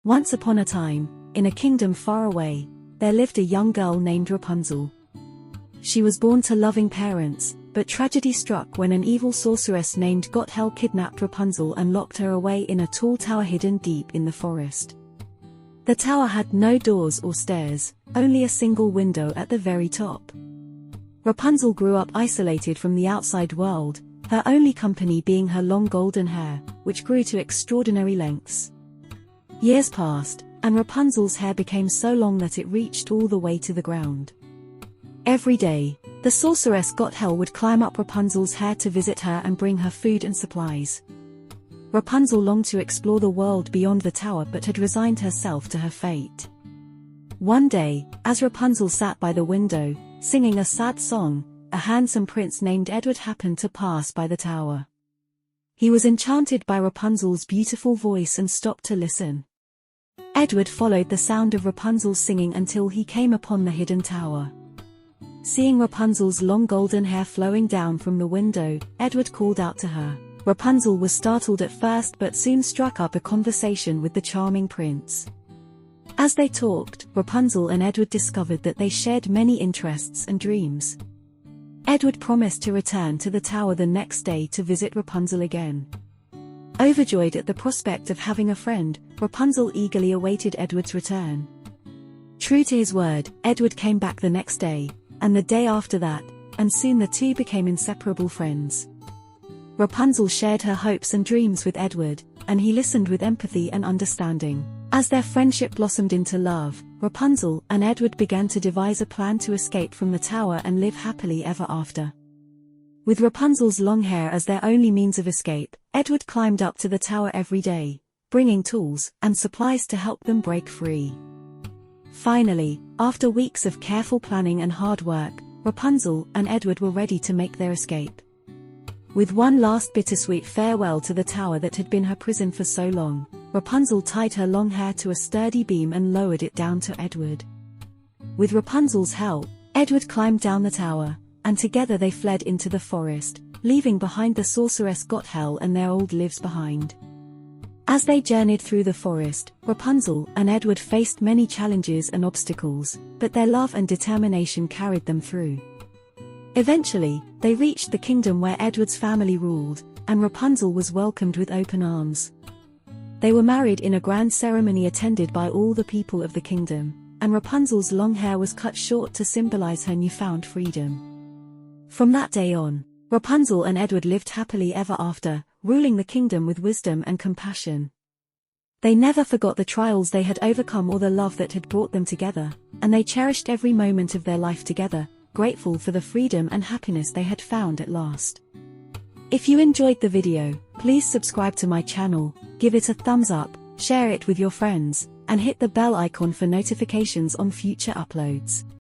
Once upon a time, in a kingdom far away, there lived a young girl named Rapunzel. She was born to loving parents, but tragedy struck when an evil sorceress named Gothel kidnapped Rapunzel and locked her away in a tall tower hidden deep in the forest. The tower had no doors or stairs, only a single window at the very top. Rapunzel grew up isolated from the outside world, her only company being her long golden hair, which grew to extraordinary lengths. Years passed, and Rapunzel's hair became so long that it reached all the way to the ground. Every day, the sorceress Gothel would climb up Rapunzel's hair to visit her and bring her food and supplies. Rapunzel longed to explore the world beyond the tower but had resigned herself to her fate. One day, as Rapunzel sat by the window, singing a sad song, a handsome prince named Edward happened to pass by the tower. He was enchanted by Rapunzel's beautiful voice and stopped to listen. Edward followed the sound of Rapunzel's singing until he came upon the hidden tower. Seeing Rapunzel's long golden hair flowing down from the window, Edward called out to her. Rapunzel was startled at first but soon struck up a conversation with the charming prince. As they talked, Rapunzel and Edward discovered that they shared many interests and dreams. Edward promised to return to the tower the next day to visit Rapunzel again. Overjoyed at the prospect of having a friend, Rapunzel eagerly awaited Edward's return. True to his word, Edward came back the next day, and the day after that, and soon the two became inseparable friends. Rapunzel shared her hopes and dreams with Edward, and he listened with empathy and understanding. As their friendship blossomed into love, Rapunzel and Edward began to devise a plan to escape from the tower and live happily ever after. With Rapunzel's long hair as their only means of escape, Edward climbed up to the tower every day, bringing tools and supplies to help them break free. Finally, after weeks of careful planning and hard work, Rapunzel and Edward were ready to make their escape. With one last bittersweet farewell to the tower that had been her prison for so long, Rapunzel tied her long hair to a sturdy beam and lowered it down to Edward. With Rapunzel's help, Edward climbed down the tower, and together they fled into the forest, leaving behind the sorceress Gothel and their old lives behind. As they journeyed through the forest, Rapunzel and Edward faced many challenges and obstacles, but their love and determination carried them through. Eventually, they reached the kingdom where Edward's family ruled, and Rapunzel was welcomed with open arms. They were married in a grand ceremony attended by all the people of the kingdom, and Rapunzel's long hair was cut short to symbolize her newfound freedom. From that day on, Rapunzel and Edward lived happily ever after, ruling the kingdom with wisdom and compassion. They never forgot the trials they had overcome or the love that had brought them together, and they cherished every moment of their life together, grateful for the freedom and happiness they had found at last. If you enjoyed the video, please subscribe to my channel, give it a thumbs up, share it with your friends, and hit the bell icon for notifications on future uploads.